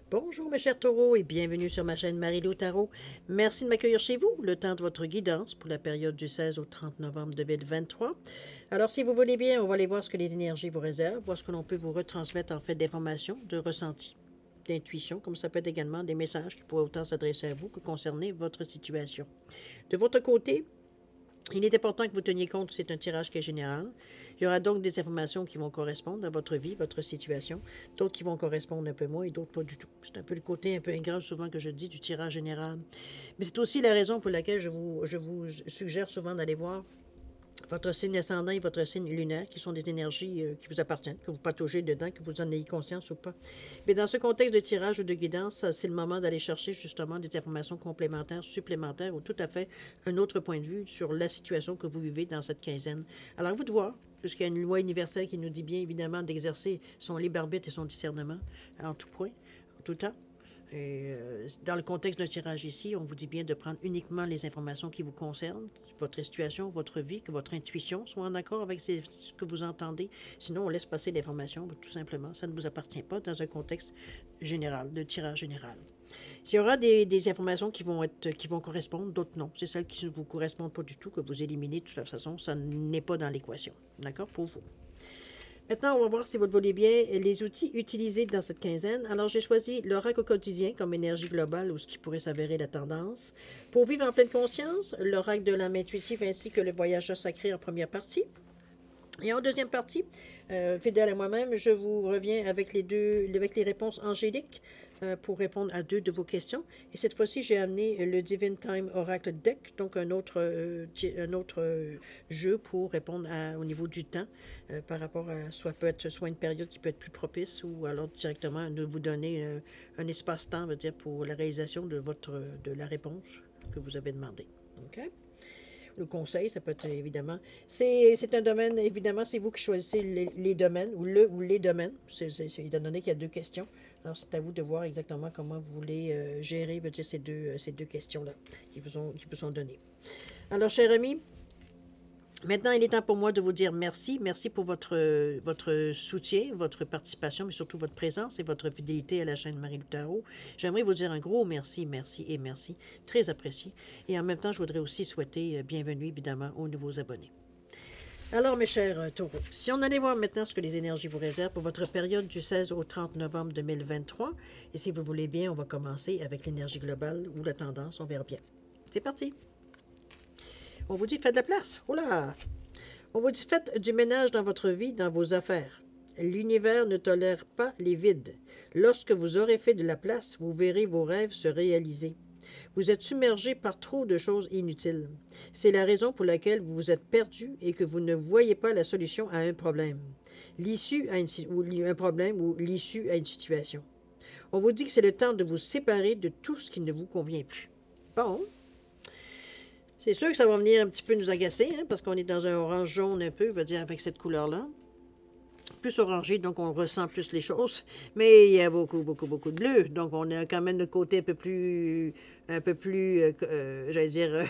Bonjour mes chers taureaux et bienvenue sur ma chaîne Marie-Lou Tarot. Merci de m'accueillir chez vous, le temps de votre guidance pour la période du 16 au 30 novembre 2023. Alors si vous voulez bien, on va aller voir ce que les énergies vous réservent, voir ce que l'on peut vous retransmettre en fait d'informations, de ressentis, d'intuition, comme ça peut être également des messages qui pourraient autant s'adresser à vous que concerner votre situation. De votre côté, il est important que vous teniez compte que c'est un tirage qui est général. Il y aura donc des informations qui vont correspondre à votre vie, votre situation, d'autres qui vont correspondre un peu moins et d'autres pas du tout. C'est un peu le côté un peu ingrat souvent que je dis du tirage général. Mais c'est aussi la raison pour laquelle je vous suggère souvent d'aller voir votre signe ascendant et votre signe lunaire, qui sont des énergies qui vous appartiennent, que vous pataugez dedans, que vous en ayez conscience ou pas. Mais dans ce contexte de tirage ou de guidance, c'est le moment d'aller chercher justement des informations complémentaires, supplémentaires ou tout à fait un autre point de vue sur la situation que vous vivez dans cette quinzaine. Alors, à vous de voir, puisqu'il y a une loi universelle qui nous dit bien évidemment d'exercer son libre arbitre et son discernement en tout point, en tout temps. Et dans le contexte d'un tirage ici, on vous dit bien de prendre uniquement les informations qui vous concernent, votre situation, votre vie, que votre intuition soit en accord avec ce que vous entendez. Sinon, on laisse passer l'information, tout simplement. Ça ne vous appartient pas dans un contexte général, de tirage général. Il y aura des informations qui vont correspondre, d'autres non. C'est celles qui ne vous correspondent pas du tout, que vous éliminez de toute façon. Ça n'est pas dans l'équation. D'accord? Pour vous. Maintenant, on va voir si vous le voulez bien les outils utilisés dans cette quinzaine. Alors, j'ai choisi l'oracle quotidien comme énergie globale ou ce qui pourrait s'avérer la tendance. Pour vivre en pleine conscience, l'oracle de l'âme intuitive ainsi que le voyageur sacré en première partie. Et en deuxième partie, fidèle à moi-même, je vous reviens avec les réponses angéliques pour répondre à deux de vos questions. Et cette fois-ci, j'ai amené le Divine Time Oracle Deck, donc un autre jeu pour répondre au niveau du temps par rapport à soit une période qui peut être plus propice ou alors directement de vous donner un espace-temps, on va dire, pour la réalisation de la réponse que vous avez demandé. OK? Le conseil, ça peut être évidemment. C'est un domaine, évidemment, c'est vous qui choisissez les domaines, ou les domaines. Étant donné qu'il y a deux questions. Alors, c'est à vous de voir exactement comment vous voulez gérer dire, ces deux questions-là qui vous sont données. Alors, chers amis, maintenant, il est temps pour moi de vous dire merci. Merci pour votre soutien, votre participation, mais surtout votre présence et votre fidélité à la chaîne Marie-Lou Tarot. J'aimerais vous dire un gros merci, merci et merci. Très apprécié. Et en même temps, je voudrais aussi souhaiter bienvenue, évidemment, aux nouveaux abonnés. Alors, mes chers taureaux, si on allait voir maintenant ce que les énergies vous réservent pour votre période du 16 au 30 novembre 2023, et si vous voulez bien, on va commencer avec l'énergie globale ou la tendance, on verra bien. C'est parti! On vous dit, faites de la place. Oh là! On vous dit, faites du ménage dans votre vie, dans vos affaires. L'univers ne tolère pas les vides. Lorsque vous aurez fait de la place, vous verrez vos rêves se réaliser. Vous êtes submergé par trop de choses inutiles. C'est la raison pour laquelle vous vous êtes perdu et que vous ne voyez pas la solution à un problème. Un problème ou l'issue à une situation. On vous dit que c'est le temps de vous séparer de tout ce qui ne vous convient plus. Bon. C'est sûr que ça va venir un petit peu nous agacer, hein, parce qu'on est dans un orange jaune un peu, je veux dire, avec cette couleur-là. Plus orangé, donc on ressent plus les choses. Mais il y a beaucoup, beaucoup, beaucoup de bleu. Donc on a quand même le côté j'allais dire,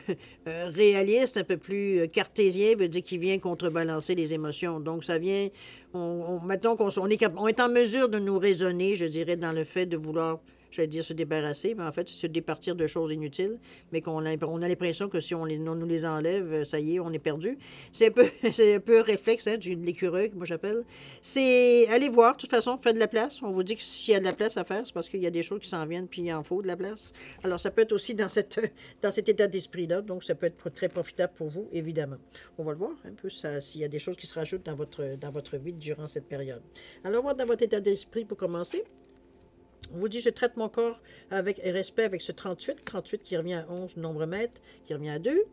réaliste, un peu plus cartésien, veut dire qu'il vient contrebalancer les émotions. Donc ça vient, mettons on est en mesure de nous raisonner, je dirais, dans le fait de vouloir, j'allais dire se débarrasser, mais en fait, se départir de choses inutiles, mais on a l'impression que si on nous les enlève, ça y est, on est perdu. C'est un peu réflexe, hein, de l'écureuil, que moi j'appelle. C'est, allez voir, de toute façon, faites de la place. On vous dit que s'il y a de la place à faire, c'est parce qu'il y a des choses qui s'en viennent, puis il en faut de la place. Alors, ça peut être aussi dans cet état d'esprit-là, donc ça peut être très profitable pour vous, évidemment. On va le voir un peu s'il y a des choses qui se rajoutent dans votre vie durant cette période. Alors, on va voir dans votre état d'esprit pour commencer. On vous dit, je traite mon corps avec respect avec ce 38 qui revient à 11 nombre mètres, qui revient à 2.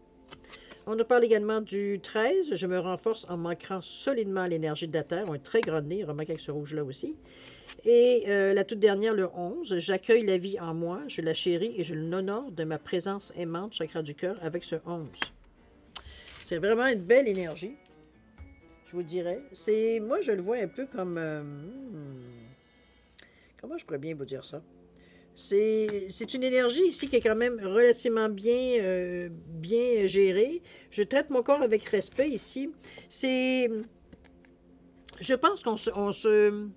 On nous parle également du 13, je me renforce en m'ancrant solidement à l'énergie de la Terre, un très grand nez, remarquez avec ce rouge-là aussi. Et la toute dernière, le 11, j'accueille la vie en moi, je la chéris et je l'honore de ma présence aimante, chakra du cœur, avec ce 11. C'est vraiment une belle énergie, je vous dirais. Moi, je le vois un peu comme... comment je pourrais bien vous dire ça? C'est une énergie ici qui est quand même relativement bien gérée. Je traite mon corps avec respect ici. Je pense qu'on se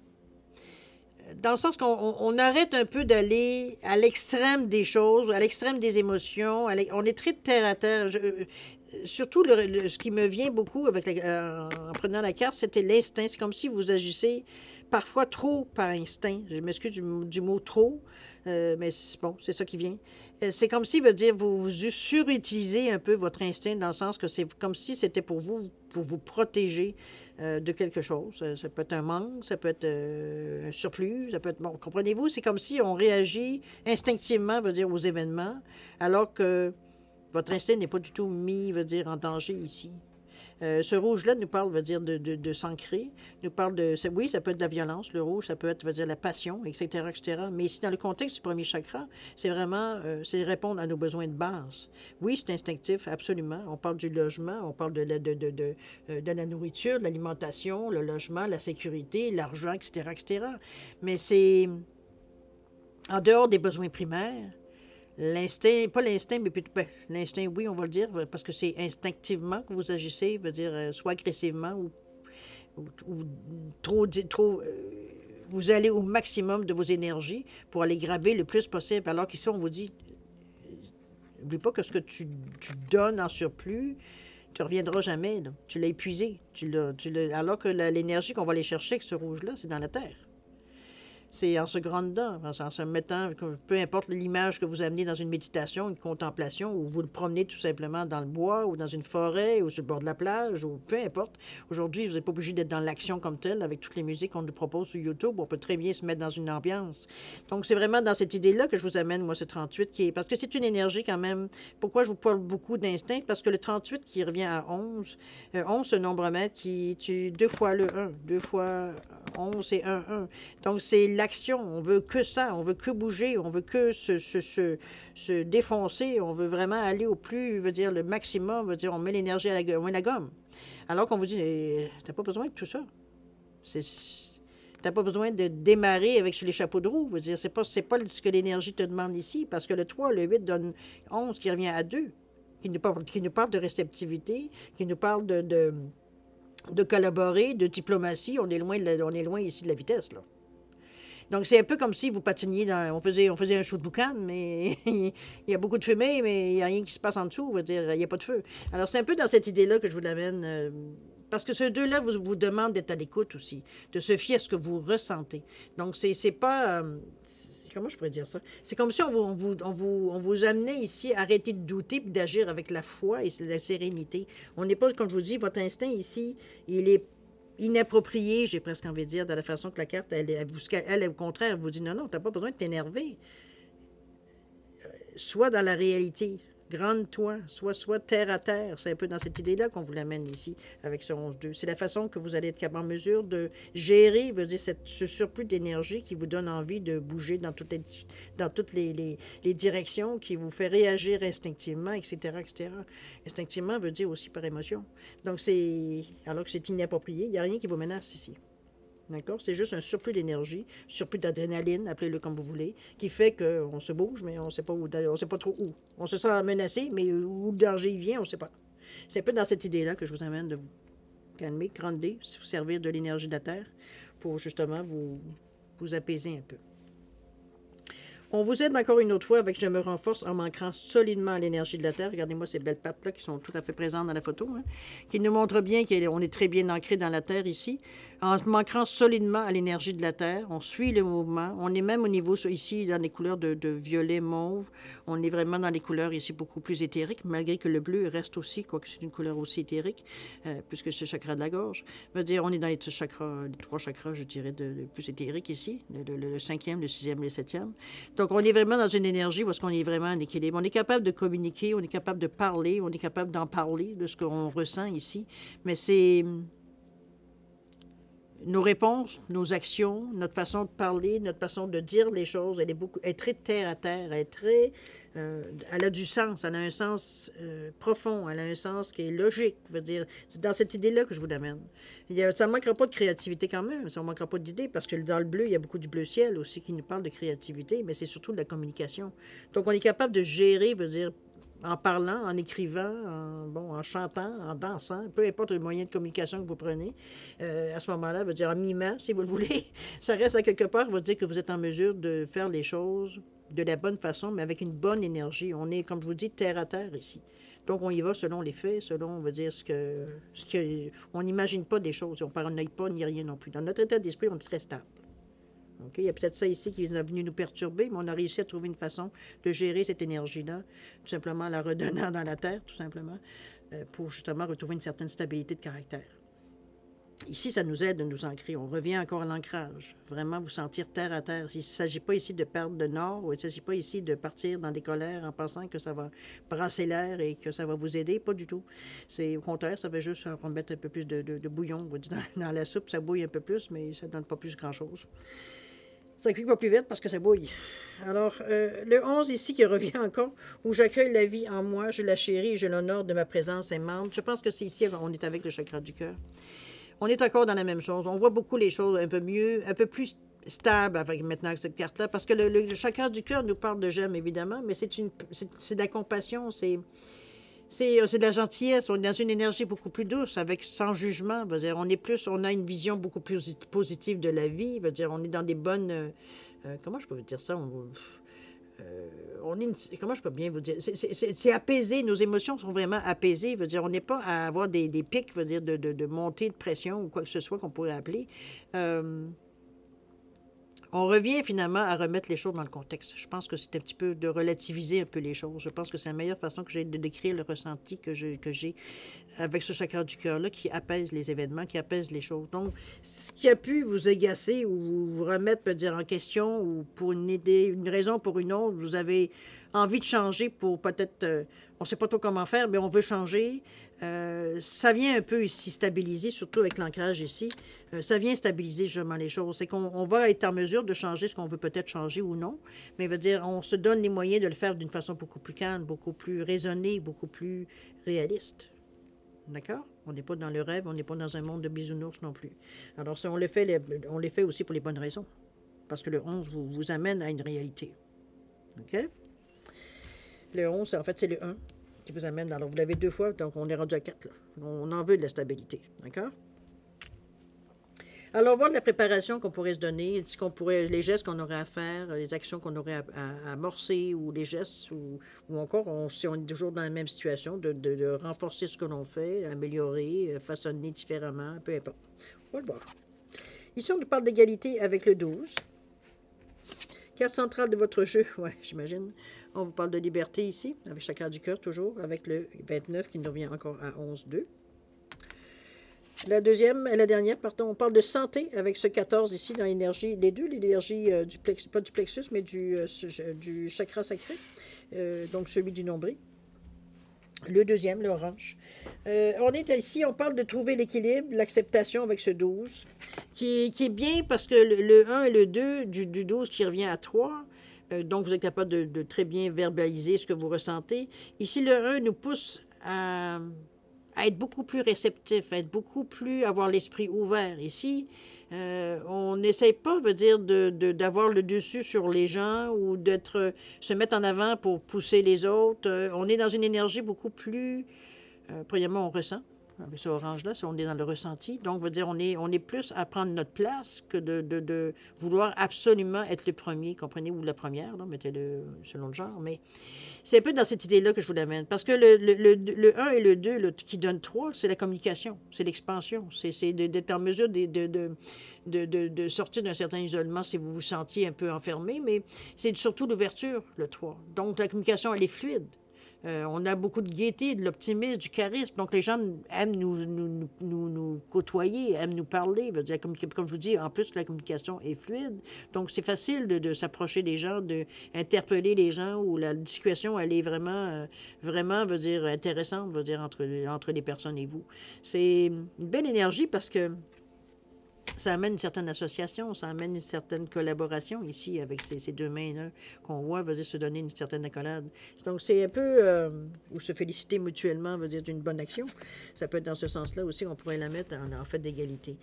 dans le sens qu'on arrête un peu d'aller à l'extrême des choses, à l'extrême des émotions. On est très terre à terre. Surtout, ce qui me vient beaucoup en prenant la carte, c'était l'instinct. C'est comme si vous agissez parfois trop par instinct. Je m'excuse du mot trop, mais bon, c'est ça qui vient. C'est comme si, veut dire, vous surutilisez un peu votre instinct dans le sens que c'est comme si c'était pour vous protéger de quelque chose. Ça peut être un manque, ça peut être un surplus, ça peut être... Bon, comprenez-vous? C'est comme si on réagit instinctivement, veut dire, aux événements, alors que votre instinct n'est pas du tout mis, veut dire, en danger ici. Ce rouge-là nous parle, veut dire, de s'ancrer, nous parle de... Oui, ça peut être de la violence, le rouge, ça peut être, veut dire, la passion, etc., etc. Mais ici, dans le contexte du premier chakra, c'est vraiment, c'est répondre à nos besoins de base. Oui, c'est instinctif, absolument. On parle du logement, on parle de la nourriture, de l'alimentation, le logement, la sécurité, l'argent, etc., etc. Mais c'est en dehors des besoins primaires. L'instinct, pas l'instinct, mais plutôt, l'instinct, oui, on va le dire, parce que c'est instinctivement que vous agissez, veut dire, soit agressivement ou trop, vous allez au maximum de vos énergies pour aller graver le plus possible. Alors qu'ici, on vous dit, n'oublie pas que ce que tu donnes en surplus, tu ne reviendras jamais. Là. Tu l'as épuisé. Alors que l'énergie qu'on va aller chercher avec ce rouge-là, c'est dans la terre. C'est en se grandant, en se mettant, peu importe l'image que vous amenez dans une méditation, une contemplation, ou vous le promenez tout simplement dans le bois, ou dans une forêt, ou sur le bord de la plage, ou peu importe. Aujourd'hui, vous n'êtes pas obligé d'être dans l'action comme telle, avec toutes les musiques qu'on nous propose sur YouTube. On peut très bien se mettre dans une ambiance. Donc, c'est vraiment dans cette idée-là que je vous amène, moi, ce 38, parce que c'est une énergie quand même. Pourquoi je vous parle beaucoup d'instinct? Parce que le 38 qui revient à 11, 11, ce nombre maître qui tue 2 fois le 1, 2 fois 11, c'est 1, 1. Donc, c'est l'action. On veut que ça. On veut que bouger. On veut que se défoncer. On veut vraiment aller au plus, veut dire, le maximum. Veut dire, on met l'énergie à la gomme. Alors qu'on vous dit, t'as pas besoin de tout ça. T'as pas besoin de démarrer avec sur les chapeaux de roue. Veut dire, c'est pas ce que l'énergie te demande ici. Parce que le 3, le 8 donne 11 qui revient à 2. Qui nous parle de réceptivité, qui nous parle de collaborer, de diplomatie. On est loin ici de la vitesse, là. Donc, c'est un peu comme si vous patiniez on faisait un show de boucan, mais il y a beaucoup de fumée, mais il n'y a rien qui se passe en dessous. On va dire, il n'y a pas de feu. Alors, c'est un peu dans cette idée-là que je vous l'amène. Parce que ce deux-là vous demande d'être à l'écoute aussi, de se fier à ce que vous ressentez. Donc, c'est pas... comment je pourrais dire ça? C'est comme si on vous amenait ici à arrêter de douter et d'agir avec la foi et la sérénité. On n'est pas, comme je vous dis, votre instinct ici, il est inapproprié, j'ai presque envie de dire, de la façon que la carte, elle au contraire, elle vous dit non, tu n'as pas besoin de t'énerver. Sois dans la réalité. Grande-toi, sois terre à terre. C'est un peu dans cette idée-là qu'on vous l'amène ici avec ce 11-2. C'est la façon que vous allez être capable en mesure de gérer, veut dire, ce surplus d'énergie qui vous donne envie de bouger dans toutes les directions, qui vous fait réagir instinctivement, etc., etc. Instinctivement veut dire aussi par émotion. Donc, alors que c'est inapproprié, il n'y a rien qui vous menace ici. D'accord? C'est juste un surplus d'énergie, surplus d'adrénaline, appelez-le comme vous voulez, qui fait qu'on se bouge, mais on ne sait pas où, on sait pas trop où. On se sent menacé, mais où le danger vient, on ne sait pas. C'est un peu dans cette idée-là que je vous amène de vous calmer, grandir, vous servir de l'énergie de la Terre pour justement vous apaiser un peu. On vous aide encore une autre fois avec Je me renforce en m'ancrant solidement à l'énergie de la Terre. Regardez-moi ces belles pattes-là qui sont tout à fait présentes dans la photo, hein, qui nous montrent bien qu'on est très bien ancré dans la Terre ici. En m'ancrant solidement à l'énergie de la Terre, on suit le mouvement. On est même au niveau ici dans les couleurs de violet, mauve. On est vraiment dans les couleurs ici beaucoup plus éthériques, malgré que le bleu reste aussi, quoique c'est une couleur aussi éthérique, puisque c'est le chakra de la gorge. Je veux dire, on est dans les trois chakras, je dirais, de plus éthériques ici, le 5e, le 6e, le 7e. Donc, on est vraiment dans une énergie où on est vraiment en équilibre. On est capable de communiquer, on est capable de parler, on est capable d'en parler, de ce qu'on ressent ici. Mais c'est nos réponses, nos actions, notre façon de parler, notre façon de dire les choses, elle est très terre à terre, elle a du sens, elle a un sens profond, elle a un sens qui est logique. Veut dire, c'est dans cette idée-là que je vous l'amène. Ça ne manquera pas de créativité quand même, ça ne manquera pas d'idées, parce que dans le bleu, il y a beaucoup du bleu ciel aussi qui nous parle de créativité, mais c'est surtout de la communication. Donc, on est capable de gérer, veut dire, en parlant, en écrivant, bon, en chantant, en dansant, peu importe le moyen de communication que vous prenez, à ce moment-là, veut dire en mimant, si vous le voulez, ça reste à quelque part, va dire que vous êtes en mesure de faire les choses de la bonne façon, mais avec une bonne énergie. On est, comme je vous dis, terre à terre ici. Donc, on y va selon les faits, selon, on va dire, on n'imagine pas des choses, on ne paranoïe pas ni rien non plus. Dans notre état d'esprit, on est très stable. Okay? Il y a peut-être ça ici qui est venu nous perturber, mais on a réussi à trouver une façon de gérer cette énergie-là, tout simplement en la redonnant dans la terre, tout simplement, pour justement retrouver une certaine stabilité de caractère. Ici, ça nous aide de nous ancrer. On revient encore à l'ancrage. Vraiment vous sentir terre à terre. Il ne s'agit pas ici de perdre de nord, ou il ne s'agit pas ici de partir dans des colères en pensant que ça va brasser l'air et que ça va vous aider. Pas du tout. Au contraire, ça va juste remettre un peu plus de bouillon dans la soupe. Ça bouille un peu plus, mais ça ne donne pas plus grand-chose. Ça cuit pas plus vite parce que ça bouille. Alors, le 11 ici qui revient encore, où j'accueille la vie en moi, je la chéris et je l'honore de ma présence aimante. Je pense que c'est ici, on est avec le chakra du cœur. On est encore dans la même chose. On voit beaucoup les choses un peu mieux, un peu plus stable avec maintenant cette carte-là, parce que le chakra du cœur nous parle de j'aime, évidemment, mais c'est de la compassion, c'est de la gentillesse. On est dans une énergie beaucoup plus douce, sans jugement. Veut dire, on a une vision beaucoup plus positive de la vie. Veut dire, on est dans des bonnes... comment je peux vous dire ça? Comment je peux bien vous dire? C'est apaisé, nos émotions sont vraiment apaisées. Veut dire, on n'est pas à avoir des pics, veut dire, de montée de pression ou quoi que ce soit qu'on pourrait appeler. On revient finalement à remettre les choses dans le contexte. Je pense que c'est un petit peu de relativiser un peu les choses. Je pense que c'est la meilleure façon que j'ai de décrire le ressenti que j'ai avec ce chakra du cœur-là qui apaise les événements, qui apaise les choses. Donc, ce qui a pu vous agacer ou vous remettre, peut dire, en question ou pour une raison ou pour une autre, vous avez envie de changer pour peut-être, on ne sait pas trop comment faire, mais on veut changer. Ça vient un peu ici stabiliser, surtout avec l'ancrage ici. Ça vient stabiliser justement les choses. C'est qu'on va être en mesure de changer ce qu'on veut peut-être changer ou non, mais veut dire on se donne les moyens de le faire d'une façon beaucoup plus calme, beaucoup plus raisonnée, beaucoup plus réaliste. D'accord? On n'est pas dans le rêve, on n'est pas dans un monde de bisounours non plus. Alors, ça, on les fait aussi pour les bonnes raisons. Parce que le 11 vous amène à une réalité. OK? Le 11, en fait, c'est le 1 qui vous amène. Alors, vous l'avez 2 fois, donc on est rendu à 4. Là. On en veut de la stabilité. D'accord? Alors, voir la préparation qu'on pourrait se donner, les gestes qu'on aurait à faire, les actions qu'on aurait à amorcer, ou les gestes, ou encore, si on est toujours dans la même situation, de renforcer ce que l'on fait, améliorer, façonner différemment, peu importe. On va le voir. Ici, on nous parle d'égalité avec le 12. Carte centrale de votre jeu, ouais, j'imagine. On vous parle de liberté ici, avec chacun du cœur toujours, avec le 29 qui nous revient encore à 11-2. La dernière, on parle de santé avec ce 14 ici dans l'énergie, l'énergie pas du plexus, mais du chakra sacré, donc celui du nombril. Le deuxième, l'orange. On est ici, on parle de trouver l'équilibre, l'acceptation avec ce 12, qui est bien parce que le 1 et le 2 du 12 qui revient à 3, donc vous êtes capable de très bien verbaliser ce que vous ressentez. Ici, le 1 nous pousse à être beaucoup plus réceptif, avoir l'esprit ouvert. Ici, on n'essaie pas, veut dire, d'avoir le dessus sur les gens ou se mettre en avant pour pousser les autres. On est dans une énergie beaucoup plus... premièrement, on ressent. Avec ce orange-là, on est dans le ressenti. Donc, veut dire, on est plus à prendre notre place que de vouloir absolument être le premier, comprenez, ou la première, là, mettez-le selon le genre. Mais c'est un peu dans cette idée-là que je vous l'amène. Parce que le 1 et le 2 là, qui donnent 3, c'est la communication, c'est l'expansion. C'est d'être en mesure de sortir d'un certain isolement si vous vous sentiez un peu enfermé, mais c'est surtout l'ouverture, le 3. Donc, la communication, elle est fluide. On a beaucoup de gaieté, de l'optimisme, du charisme. Donc, les gens aiment nous côtoyer, aiment nous parler. Comme je vous dis, en plus, la communication est fluide. Donc, c'est facile de s'approcher des gens, d'interpeller les gens où la discussion, elle est vraiment, veut dire, intéressante, veut dire, entre les personnes et vous. C'est une belle énergie parce que Ça amène une certaine association, ça amène une certaine collaboration ici avec ces deux mains-là qu'on voit, veut dire se donner une certaine accolade. Donc c'est un peu, ou se féliciter mutuellement, veut dire d'une bonne action. Ça peut être dans ce sens-là aussi qu'on pourrait la mettre en fait d'égalité.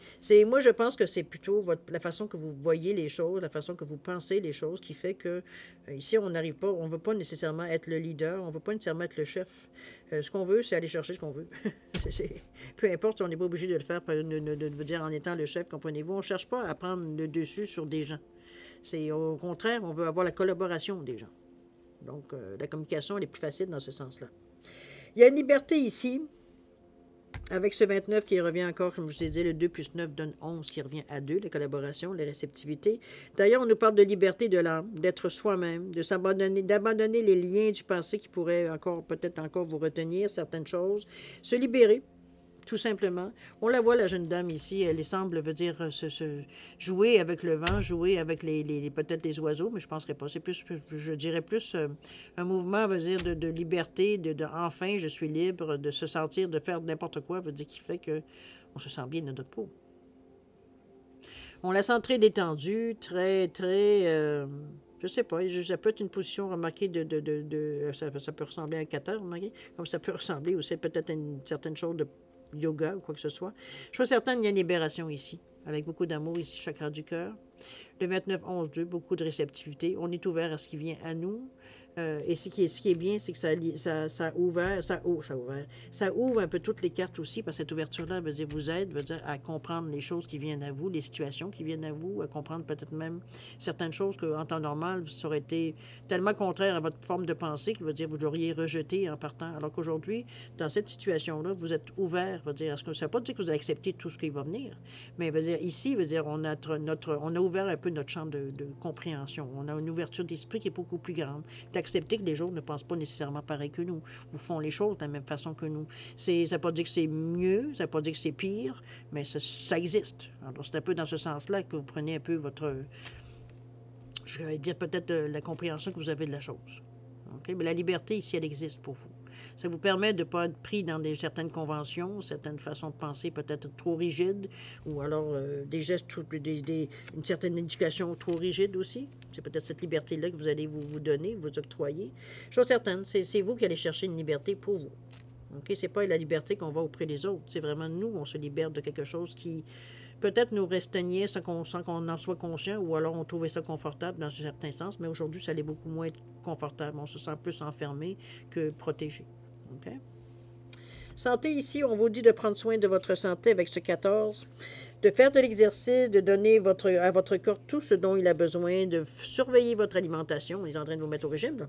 Moi je pense que c'est plutôt la façon que vous voyez les choses, la façon que vous pensez les choses qui fait que ici on n'arrive pas, on ne veut pas nécessairement être le leader, on ne veut pas nécessairement être le chef. Ce qu'on veut, c'est aller chercher ce qu'on veut. Peu importe, on n'est pas obligé de le faire, de dire en étant le chef, comprenez-vous. On ne cherche pas à prendre le dessus sur des gens. C'est au contraire, on veut avoir la collaboration des gens. Donc, la communication, elle est plus facile dans ce sens-là. Il y a une liberté ici, avec ce 29 qui revient encore, comme je vous ai dit, le 2 plus 9 donne 11 qui revient à 2, la collaboration, la réceptivité. D'ailleurs, on nous parle de liberté de l'âme, d'être soi-même, d'abandonner les liens du passé qui pourraient peut-être encore vous retenir, certaines choses, se libérer, tout simplement. On la voit, la jeune dame ici, elle semble, veut dire, jouer avec le vent, jouer avec peut-être les oiseaux, mais je ne penserais pas. C'est plus, je dirais plus un mouvement, veut dire, de liberté, enfin, je suis libre, de se sentir, de faire n'importe quoi, veut dire, qui fait qu'on se sent bien dans notre peau. On la sent très détendue, très, je sais pas, ça peut être une position remarquée ça peut ressembler à un kata, remarquez, comme ça peut ressembler aussi peut-être à une certaine chose de yoga ou quoi que ce soit. Je suis certaine qu'il y a une libération ici, avec beaucoup d'amour ici, chakra du cœur. Le 29-11-2, beaucoup de réceptivité. On est ouvert à ce qui vient à nous. Et ce qui est bien, c'est que ça ouvre un peu toutes les cartes aussi, parce que cette ouverture-là veut dire vous aide, veut dire à comprendre les choses qui viennent à vous, les situations qui viennent à vous, à comprendre peut-être même certaines choses qu'en temps normal, ça aurait été tellement contraire à votre forme de pensée que veut dire vous l'auriez rejeté en partant. Alors qu'aujourd'hui, dans cette situation-là, vous êtes ouvert, veut dire, ça ne veut pas dire que vous allez accepter tout ce qui va venir, mais veut dire ici, veut dire on a ouvert un peu notre champ de compréhension. On a une ouverture d'esprit qui est beaucoup plus grande. Accepter que les autres ne pensent pas nécessairement pareil que nous ou font les choses de la même façon que nous. Ça ne veut pas dire que c'est mieux, ça ne veut pas dire que c'est pire, mais ça existe. Alors, c'est un peu dans ce sens-là que vous prenez un peu je vais dire peut-être la compréhension que vous avez de la chose. Okay? Mais la liberté, ici, elle existe pour vous. Ça vous permet de ne pas être pris dans certaines conventions, certaines façons de penser peut-être trop rigides, ou alors des gestes, une certaine éducation trop rigide aussi. C'est peut-être cette liberté-là que vous allez vous donner, vous octroyer. Je suis certaine, c'est vous qui allez chercher une liberté pour vous. Okay? Ce n'est pas la liberté qu'on va auprès des autres. C'est vraiment nous, on se libère de quelque chose qui peut-être nous restreignait sans qu'on en soit conscient, ou alors on trouvait ça confortable dans un certain sens, mais aujourd'hui, ça allait beaucoup moins être confortable. On se sent plus enfermé que protégé. Okay? Santé, ici, on vous dit de prendre soin de votre santé avec ce 14, de faire de l'exercice, de donner à votre corps tout ce dont il a besoin, de surveiller votre alimentation. On est en train de vous mettre au régime, là.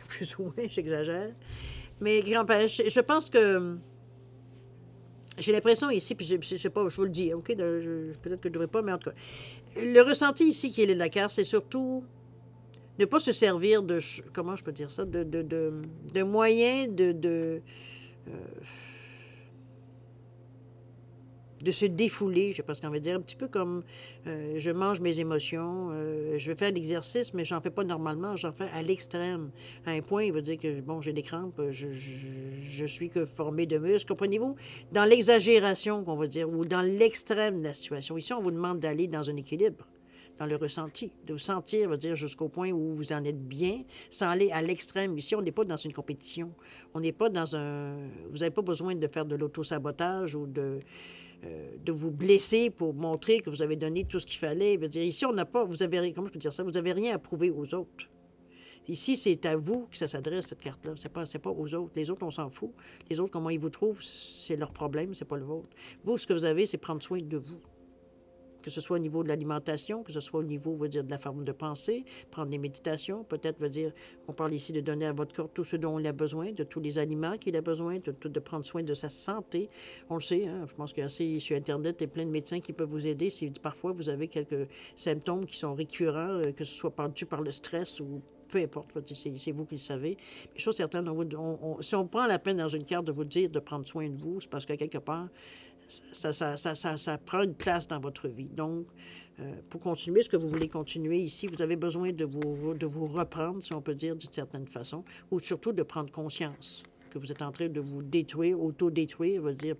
Plus ou moins, j'exagère. Mais je pense que j'ai l'impression ici, puis je ne sais pas, je vous le dis, OK? Peut-être que je ne devrais pas, mais en tout cas, le ressenti ici qui est la carte, c'est surtout ne pas se servir comment je peux dire ça, de moyens de se défouler, je ne sais pas ce qu'on veut dire, un petit peu comme je mange mes émotions, je veux faire l'exercice, mais j'en fais pas normalement, j'en fais à l'extrême. À un point, il veut dire que, bon, j'ai des crampes, je suis que formé de muscles, comprenez-vous? Dans l'exagération, qu'on va dire, ou dans l'extrême de la situation. Ici, on vous demande d'aller dans un équilibre, dans le ressenti, de vous sentir, veut dire, jusqu'au point où vous en êtes bien, sans aller à l'extrême. Ici, on n'est pas dans une compétition. On n'est pas dans vous n'avez pas besoin de faire de l'auto-sabotage ou de vous blesser pour montrer que vous avez donné tout ce qu'il fallait. Veut dire, ici, on n'a pas, comment je peux dire ça, vous n'avez rien à prouver aux autres. Ici, c'est à vous que ça s'adresse, cette carte-là. C'est pas aux autres. Les autres, on s'en fout. Les autres, comment ils vous trouvent, c'est leur problème, c'est pas le vôtre. Vous, ce que vous avez, c'est prendre soin de vous. Que ce soit au niveau de l'alimentation, que ce soit au niveau, veut dire, de la forme de pensée, prendre des méditations, peut-être, veut dire, on parle ici de donner à votre corps tout ce dont il a besoin, de tous les aliments qu'il a besoin, de prendre soin de sa santé. On le sait, hein, je pense qu'il y a sur Internet, il y a plein de médecins qui peuvent vous aider si parfois vous avez quelques symptômes qui sont récurrents, que ce soit dû par le stress ou peu importe, c'est vous qui le savez. Mais chose certaine, si on prend la peine dans une carte de vous dire de prendre soin de vous, c'est parce que quelque part, ça prend une place dans votre vie. Donc, pour continuer ce que vous voulez continuer ici, vous avez besoin de vous reprendre, si on peut dire, d'une certaine façon, ou surtout de prendre conscience que vous êtes en train de vous détruire, auto-détruire, veut dire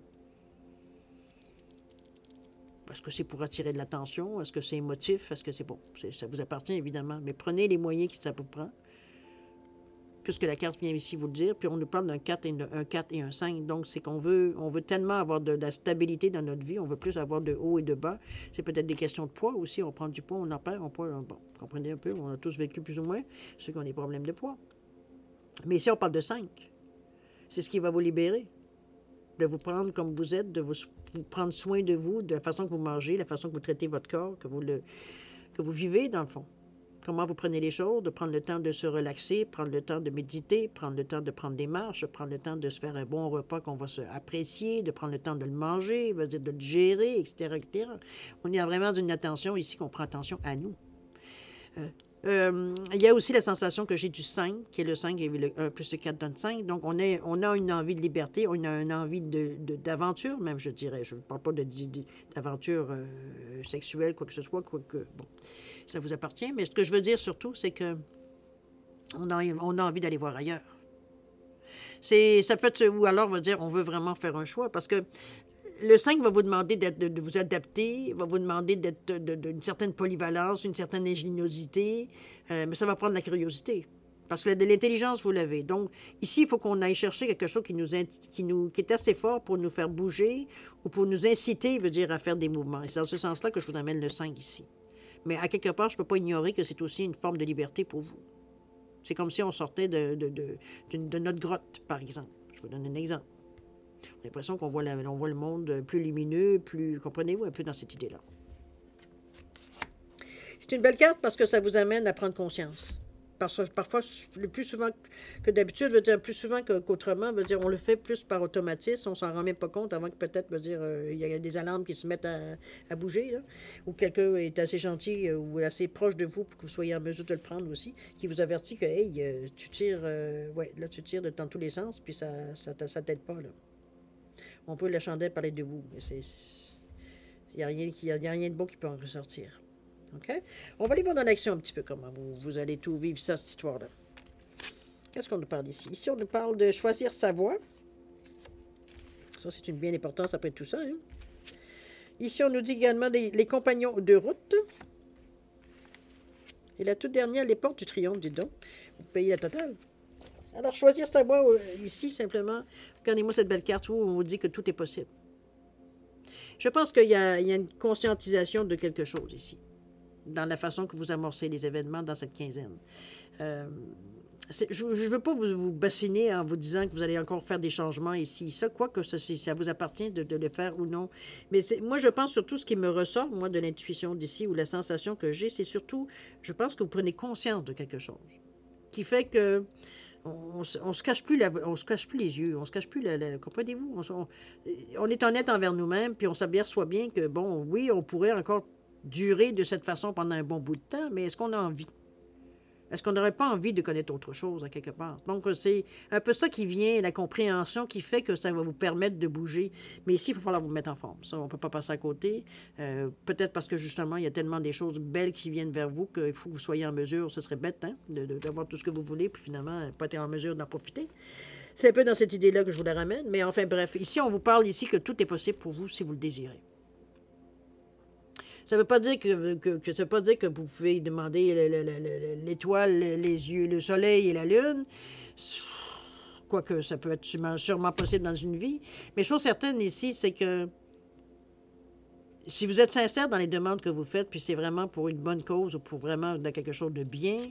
Est-ce que c'est pour attirer de l'attention? Est-ce que c'est émotif? Est-ce que c'est bon? Ça vous appartient, évidemment. Mais prenez les moyens qui ça vous prend. Puisque la carte vient ici vous le dire. Puis on nous parle d'un 4 et un 5. Donc, c'est on veut tellement avoir de la stabilité dans notre vie. On veut plus avoir de haut et de bas. C'est peut-être des questions de poids aussi. On prend du poids, on en perd, on poids. Bon, comprenez un peu. On a tous vécu plus ou moins ceux qui ont des problèmes de poids. Mais ici, on parle de 5. C'est ce qui va vous libérer. De vous prendre comme vous êtes, de vous prendre soin de vous, de la façon que vous mangez, la façon que vous traitez votre corps, que vous vivez, dans le fond. Comment vous prenez les choses, de prendre le temps de se relaxer, prendre le temps de méditer, prendre le temps de prendre des marches, prendre le temps de se faire un bon repas qu'on va se apprécier, de prendre le temps de le manger, de le gérer, etc., etc. On y a vraiment une attention ici qu'on prend attention à nous. Il y a aussi la sensation que j'ai du 5, qui est le 5, et le 1 plus le 4 donne 5. Donc, on a une envie de liberté, on a une envie d'aventure, même, je dirais. Je ne parle pas d'aventure sexuelle, quoi que ce soit, quoique, bon, ça vous appartient. Mais ce que je veux dire surtout, c'est que on a envie d'aller voir ailleurs. Ça peut être, ou alors on va dire, on veut vraiment faire un choix, parce que le 5 va vous demander de vous adapter, va vous demander d'une certaine polyvalence, une certaine ingéniosité, mais ça va prendre de la curiosité. Parce que de l'intelligence, vous l'avez. Donc, ici, il faut qu'on aille chercher quelque chose qui est assez fort pour nous faire bouger ou pour nous inciter, veut dire, à faire des mouvements. Et c'est dans ce sens-là que je vous amène le 5 ici. Mais à quelque part, je ne peux pas ignorer que c'est aussi une forme de liberté pour vous. C'est comme si on sortait de notre grotte, par exemple. Je vous donne un exemple. On a l'impression qu'on voit, on voit le monde plus lumineux, plus... Comprenez-vous un peu dans cette idée-là? C'est une belle carte parce que ça vous amène à prendre conscience. Parfois, le plus souvent que d'habitude, veut dire plus souvent qu'autrement, veut dire on le fait plus par automatisme, on s'en rend même pas compte avant que peut-être, veut dire, il y a des alarmes qui se mettent à bouger, là, ou quelqu'un est assez gentil ou assez proche de vous pour que vous soyez en mesure de le prendre aussi, qui vous avertit que, hey, tu tires, là, tu tires dans tous les sens, puis ça t'aide pas, là. On peut la chandelle parler de vous, mais il n'y a rien de bon qui peut en ressortir. OK? On va aller voir dans l'action un petit peu comment vous allez tout vivre ça, cette histoire-là. Qu'est-ce qu'on nous parle ici? Ici, on nous parle de choisir sa voie. Ça, c'est une bien importance après tout ça. Hein? Ici, on nous dit également les compagnons de route. Et la toute dernière, les portes du triomphe, dis donc. Vous payez la totale. Alors, choisir sa voie, ici, simplement, regardez-moi cette belle carte où on vous dit que tout est possible. Je pense qu'il y a une conscientisation de quelque chose ici, dans la façon que vous amorcez les événements dans cette quinzaine. Je ne veux pas vous bassiner en vous disant que vous allez encore faire des changements ici, ça, quoique ça vous appartient de le faire ou non. Mais moi, je pense surtout ce qui me ressort, moi, de l'intuition d'ici, ou la sensation que j'ai, c'est surtout, je pense que vous prenez conscience de quelque chose, qui fait que on se cache plus les yeux, on se cache plus comprenez-vous? On est honnête envers nous-mêmes, puis on s'aperçoit bien que, bon, oui, on pourrait encore durer de cette façon pendant un bon bout de temps, mais est-ce qu'on a envie? Est-ce qu'on n'aurait pas envie de connaître autre chose, à quelque part? Donc, c'est un peu ça qui vient, la compréhension qui fait que ça va vous permettre de bouger. Mais ici, il va falloir vous mettre en forme. Ça, on ne peut pas passer à côté. Peut-être parce que, justement, il y a tellement des choses belles qui viennent vers vous qu'il faut que vous soyez en mesure, ce serait bête, hein, d'avoir tout ce que vous voulez, puis finalement, pas être en mesure d'en profiter. C'est un peu dans cette idée-là que je vous la ramène. Mais enfin, bref, ici, on vous parle ici que tout est possible pour vous si vous le désirez. Ça ne veut pas dire ça veut pas dire que vous pouvez demander l'étoile, les yeux, le soleil et la lune. Quoique ça peut être sûrement possible dans une vie. Mais chose certaine ici, c'est que si vous êtes sincère dans les demandes que vous faites, puis c'est vraiment pour une bonne cause ou pour vraiment quelque chose de bien,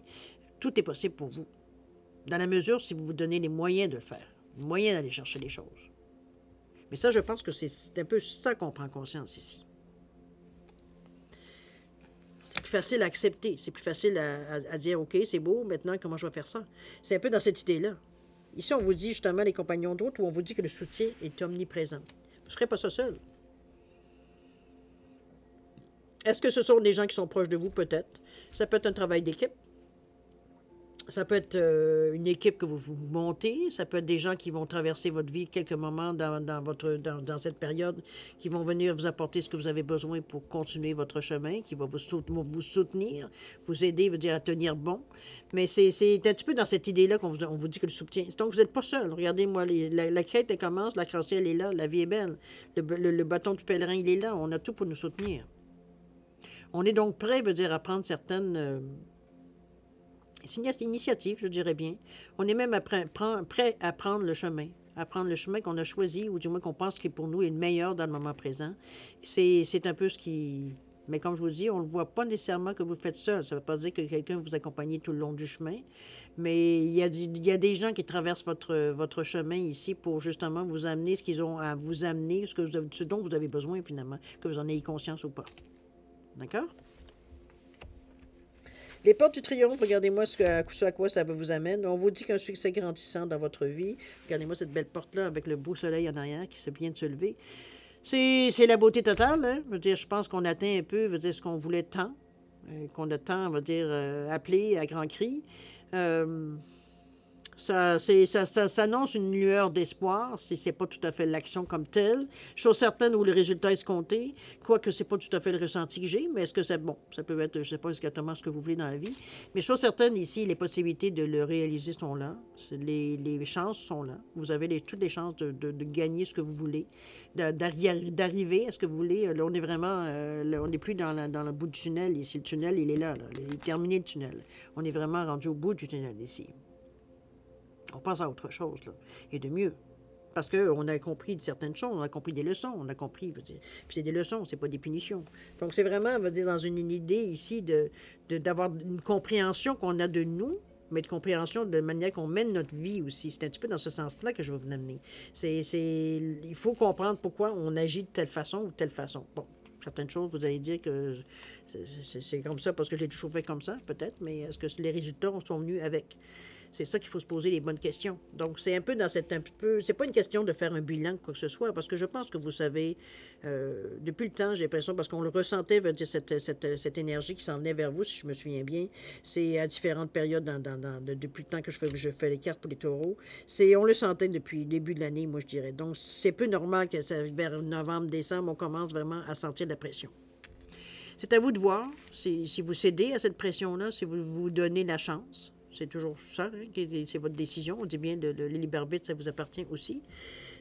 tout est possible pour vous. Dans la mesure si vous vous donnez les moyens de le faire, les moyens d'aller chercher les choses. Mais ça, je pense que c'est un peu ça qu'on prend conscience ici. C'est plus facile à accepter. C'est plus facile à dire, OK, c'est beau, maintenant, comment je vais faire ça? C'est un peu dans cette idée-là. Ici, on vous dit justement les compagnons de route où on vous dit que le soutien est omniprésent. Vous ne serez pas ça seul. Est-ce que ce sont des gens qui sont proches de vous? Peut-être. Ça peut être un travail d'équipe. Ça peut être une équipe que vous montez, ça peut être des gens qui vont traverser votre vie quelques moments dans cette période, qui vont venir vous apporter ce que vous avez besoin pour continuer votre chemin, qui va vous soutenir, vous aider, vous dire à tenir bon. Mais c'est un petit peu dans cette idée-là on vous dit que le soutien. Donc, vous n'êtes pas seul. Regardez-moi, la quête, elle commence, la croisière, elle est là, la vie est belle. Le bâton du pèlerin, il est là. On a tout pour nous soutenir. On est donc prêt, veut dire, à prendre certaines... initiative, je dirais bien. On est même prêt à prendre le chemin, qu'on a choisi, ou du moins qu'on pense qui pour nous est le meilleur dans le moment présent. C'est un peu ce qui... Mais comme je vous dis, on ne le voit pas nécessairement que vous le faites seul. Ça ne veut pas dire que quelqu'un vous accompagne tout le long du chemin, mais il y a des gens qui traversent votre chemin ici pour justement vous amener ce qu'ils ont à vous amener, ce dont vous avez besoin finalement, que vous en ayez conscience ou pas. D'accord? Les portes du triomphe, regardez-moi ce à quoi ça vous amène. On vous dit qu'un succès grandissant dans votre vie. Regardez-moi cette belle porte-là avec le beau soleil en arrière qui vient de se lever. C'est la beauté totale. Hein? Je veux dire, je pense qu'on atteint un peu ce qu'on voulait tant, qu'on a tant, on va dire, appelé à grands cris. Ça s'annonce une lueur d'espoir, si ce n'est pas tout à fait l'action comme telle. Chose certaine où le résultat est escompté, quoique ce n'est pas tout à fait le ressenti que j'ai, mais est-ce que c'est bon? Ça peut être, je ne sais pas exactement ce que vous voulez dans la vie, mais chose certaine, ici, les possibilités de le réaliser sont là. Les chances sont là. Vous avez toutes les chances de gagner ce que vous voulez, d'arriver à ce que vous voulez. Là, on est vraiment, on n'est plus dans le bout du tunnel ici. Le tunnel, il est là. Il est terminé, le tunnel. On est vraiment rendu au bout du tunnel ici. On pense à autre chose, là, et de mieux. Parce qu'on a compris de certaines choses, on a compris des leçons, on a compris, puis c'est des leçons, c'est pas des punitions. Donc c'est vraiment, on va dire, dans une idée ici d'avoir une compréhension qu'on a de nous, mais de compréhension de manière qu'on mène notre vie aussi. C'est un petit peu dans ce sens-là que je veux vous amener. Il faut comprendre pourquoi on agit de telle façon ou de telle façon. Bon, certaines choses, vous allez dire que c'est comme ça parce que j'ai toujours fait comme ça, peut-être, mais est-ce que les résultats sont venus avec? C'est ça qu'il faut se poser les bonnes questions. Donc, c'est un peu dans cette... C'est pas une question de faire un bilan, quoi que ce soit, parce que je pense que vous savez, depuis le temps, j'ai l'impression, parce qu'on le ressentait, veut dire, cette énergie qui s'en venait vers vous, si je me souviens bien, c'est à différentes périodes depuis le temps que je fais les cartes pour les taureaux. On le sentait depuis le début de l'année, moi, je dirais. Donc, c'est peu normal que vers novembre, décembre, on commence vraiment à sentir de la pression. C'est à vous de voir si vous cédez à cette pression-là, si vous vous donnez la chance. C'est toujours ça, hein, c'est votre décision. On dit bien le libre arbitre, ça vous appartient aussi.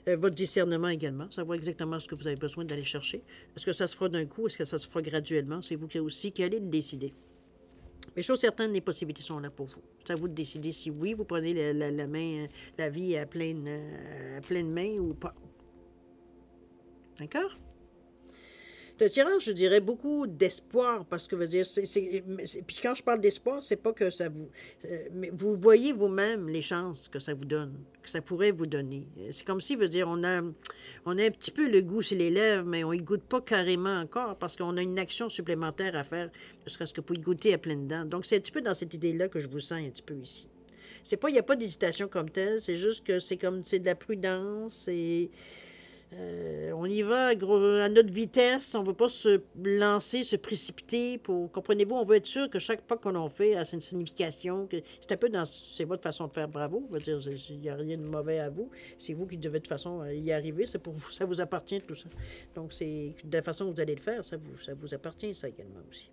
Votre discernement également, savoir exactement ce que vous avez besoin d'aller chercher. Est-ce que ça se fera d'un coup? Est-ce que ça se fera graduellement? C'est vous aussi qui allez le décider. Mais chose certaine, les possibilités sont là pour vous. C'est à vous de décider si oui, vous prenez la main, la vie à pleine main ou pas. D'accord? C'est un tirage, je dirais, beaucoup d'espoir, parce que, veut dire, puis quand je parle d'espoir, c'est pas que ça vous... mais vous voyez vous-même les chances que ça vous donne, que ça pourrait vous donner. C'est comme si, veut dire, on a un petit peu le goût sur les lèvres, mais on y goûte pas carrément encore, parce qu'on a une action supplémentaire à faire, ne serait-ce que pour y goûter à pleines dents. Donc, c'est un petit peu dans cette idée-là que je vous sens un petit peu ici. Il n'y a pas d'hésitation comme telle, c'est juste que c'est de la prudence, et... on y va à notre vitesse, on ne veut pas se lancer, se précipiter. Comprenez-vous, on veut être sûr que chaque pas qu'on fait a une signification. C'est un peu c'est votre façon de faire, bravo. Je veux dire, il n'y a rien de mauvais à vous. C'est vous qui devez de toute façon y arriver. C'est pour vous, ça vous appartient tout ça. Donc, c'est de la façon que vous allez le faire, ça vous appartient, ça également aussi.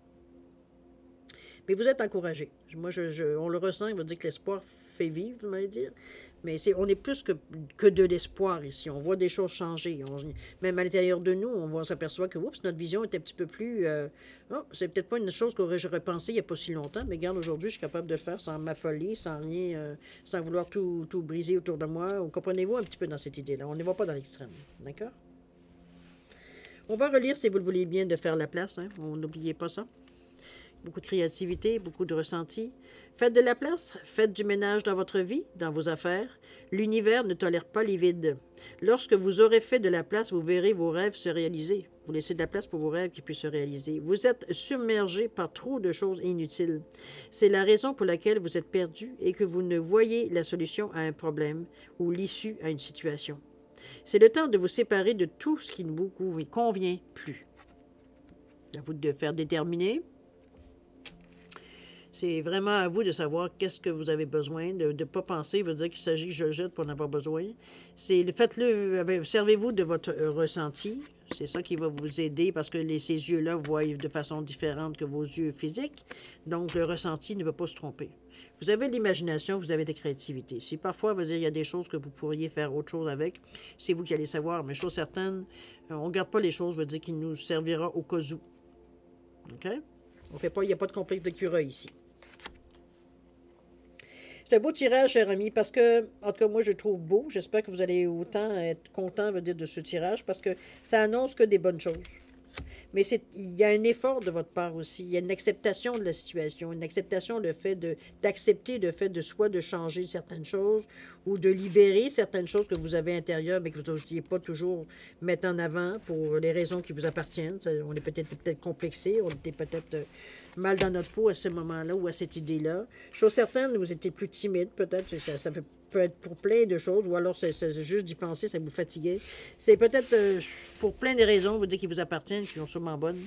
Mais vous êtes encouragé. Moi, on le ressent, il va dire que l'espoir fait vivre, vous m'allez dire. Mais on est plus que de l'espoir ici. On voit des choses changer. Même à l'intérieur de nous, on s'aperçoit que notre vision est un petit peu plus... c'est peut-être pas une chose que j'aurais pensé il n'y a pas si longtemps, mais regarde, aujourd'hui, je suis capable de le faire sans m'affoler, sans rien, sans vouloir tout briser autour de moi. Comprenez-vous un petit peu dans cette idée-là? On ne va pas dans l'extrême. D'accord? On va relire, si vous le voulez bien, de faire la place. Hein? N'oubliez pas ça. Beaucoup de créativité, beaucoup de ressenti. Faites de la place, faites du ménage dans votre vie, dans vos affaires. L'univers ne tolère pas les vides. Lorsque vous aurez fait de la place, vous verrez vos rêves se réaliser. Vous laissez de la place pour vos rêves qui puissent se réaliser. Vous êtes submergé par trop de choses inutiles. C'est la raison pour laquelle vous êtes perdu et que vous ne voyez la solution à un problème ou l'issue à une situation. C'est le temps de vous séparer de tout ce qui ne vous convient plus. À vous de faire déterminer. C'est vraiment à vous de savoir qu'est-ce que vous avez besoin, de ne pas penser, veut dire qu'il s'agit je jette pour en avoir besoin. Faites-le, servez-vous de votre ressenti. C'est ça qui va vous aider parce que ces yeux-là voient de façon différente que vos yeux physiques. Donc, le ressenti ne va pas se tromper. Vous avez de l'imagination, vous avez de la créativité. Si parfois, veut dire, il y a des choses que vous pourriez faire autre chose avec, c'est vous qui allez savoir. Mais chose certaine, on ne garde pas les choses, veut dire qu'il nous servira au cas où. OK? On fait pas, il n'y a pas de complexe d'écureuil ici. C'est un beau tirage, cher ami, parce que, en tout cas, moi, je le trouve beau. J'espère que vous allez autant être content, veut dire, de ce tirage, parce que ça annonce que des bonnes choses. Mais il y a un effort de votre part aussi. Il y a une acceptation de la situation, une acceptation, d'accepter le fait de soit de changer certaines choses ou de libérer certaines choses que vous avez à l'intérieur, mais que vous n'osiez pas toujours mettre en avant pour les raisons qui vous appartiennent. On est peut-être complexé, on était peut-être mal dans notre peau à ce moment-là ou à cette idée-là. Chose certaine, vous étiez plus timide, peut-être. Ça peut être pour plein de choses, ou alors c'est juste d'y penser, ça vous fatiguait. C'est peut-être pour plein de raisons, vous dites qui vous appartiennent, qui sont sûrement bonnes.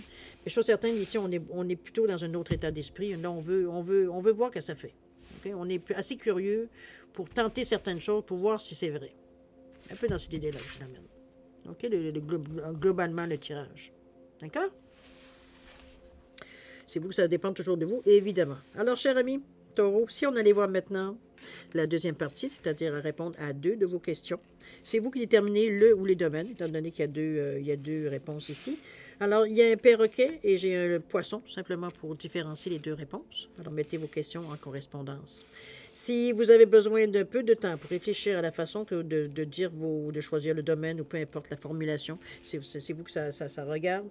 Mais chose certaine, ici, on est plutôt dans un autre état d'esprit. Là, on veut voir ce que ça fait. Okay? On est assez curieux pour tenter certaines choses, pour voir si c'est vrai. Un peu dans cette idée-là que je l'amène. OK? Globalement, le tirage. D'accord? C'est vous, ça dépend toujours de vous, évidemment. Alors, cher ami Taureau, si on allait voir maintenant la deuxième partie, c'est-à-dire à répondre à 2 de vos questions, c'est vous qui déterminez le ou les domaines, étant donné qu'il y a deux réponses ici. Alors, il y a un perroquet et j'ai un poisson, tout simplement pour différencier les 2 réponses. Alors, mettez vos questions en correspondance. Si vous avez besoin d'un peu de temps pour réfléchir à la façon de choisir le domaine ou peu importe la formulation, c'est vous que ça regarde,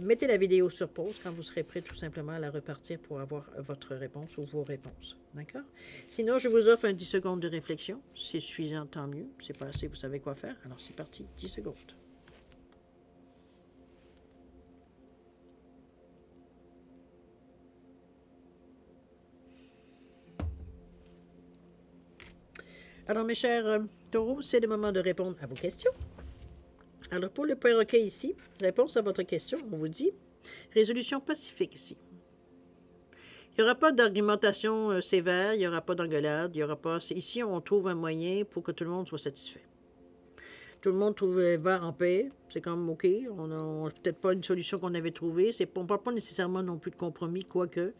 mettez la vidéo sur pause quand vous serez prêt tout simplement à la repartir pour avoir votre réponse ou vos réponses. D'accord? Sinon, je vous offre un 10 secondes de réflexion. Si c'est suffisant, tant mieux. Si c'est pas assez, vous savez quoi faire. Alors, c'est parti. 10 secondes. Alors, mes chers taureaux, c'est le moment de répondre à vos questions. Alors, pour le perroquet ici, réponse à votre question, on vous dit résolution pacifique ici. Il n'y aura pas d'argumentation sévère, il n'y aura pas d'engueulade, il y aura pas. Ici, on trouve un moyen pour que tout le monde soit satisfait. Tout le monde va en paix. C'est comme OK, on n'a peut-être pas une solution qu'on avait trouvée. On ne parle pas nécessairement non plus de compromis, quoique,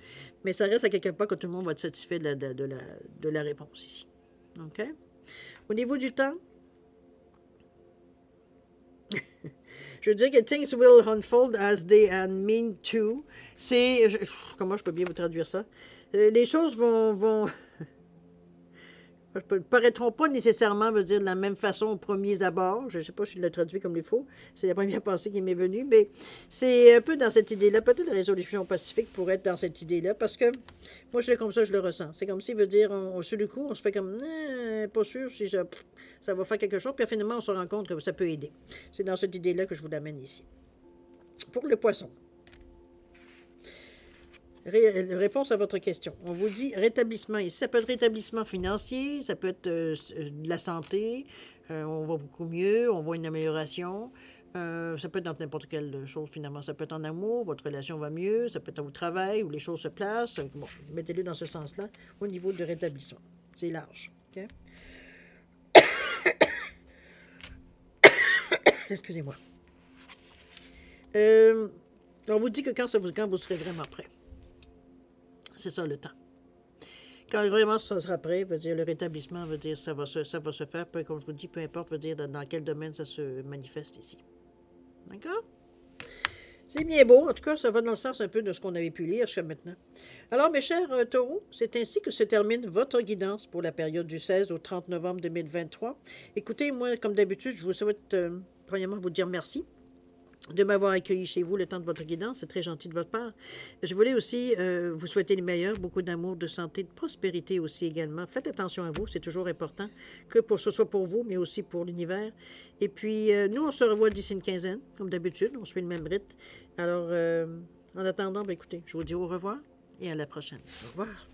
mais ça reste à quelque part que tout le monde va être satisfait de la réponse ici. OK? Au niveau du temps, je veux dire que things will unfold as they are mean to. Comment je peux bien vous traduire ça? Les choses vont paraîtront pas nécessairement, veut dire, de la même façon aux premiers abords. Je ne sais pas si je l'ai traduit comme il faut. C'est la première pensée qui m'est venue, mais c'est un peu dans cette idée-là. Peut-être la résolution pacifique pourrait être dans cette idée-là, parce que moi, je l'ai comme ça, je le ressens. C'est comme s'il veut dire, sur le coup, on se fait comme, pas sûr si ça va faire quelque chose, puis finalement, on se rend compte que ça peut aider. C'est dans cette idée-là que je vous l'amène ici. Pour le poisson. Réponse à votre question. On vous dit rétablissement ici. Ça peut être rétablissement financier, ça peut être de la santé, on va beaucoup mieux, on voit une amélioration. Ça peut être dans n'importe quelle chose finalement. Ça peut être en amour, votre relation va mieux, ça peut être au travail où les choses se placent. Bon, mettez-le dans ce sens-là au niveau de rétablissement. C'est large. Okay? Excusez-moi. On vous dit que quand vous serez vraiment prêt. C'est ça le temps. Quand vraiment ça sera prêt, veut dire le rétablissement, veut dire ça va se faire, comme je vous dis, peu importe, veut dire dans quel domaine ça se manifeste ici. D'accord? C'est bien beau, en tout cas, ça va dans le sens un peu de ce qu'on avait pu lire jusqu'à maintenant. Alors, mes chers taureaux, c'est ainsi que se termine votre guidance pour la période du 16 au 30 novembre 2023. Écoutez, moi, comme d'habitude, je vous souhaite, premièrement, vous dire merci de m'avoir accueilli chez vous le temps de votre guidance. C'est très gentil de votre part. Je voulais aussi vous souhaiter le meilleur, beaucoup d'amour, de santé, de prospérité aussi également. Faites attention à vous, c'est toujours important, que ce soit pour vous, mais aussi pour l'univers. Et puis, nous, on se revoit d'ici une quinzaine, comme d'habitude. On suit le même rythme. Alors, en attendant, écoutez, je vous dis au revoir et à la prochaine. Au revoir.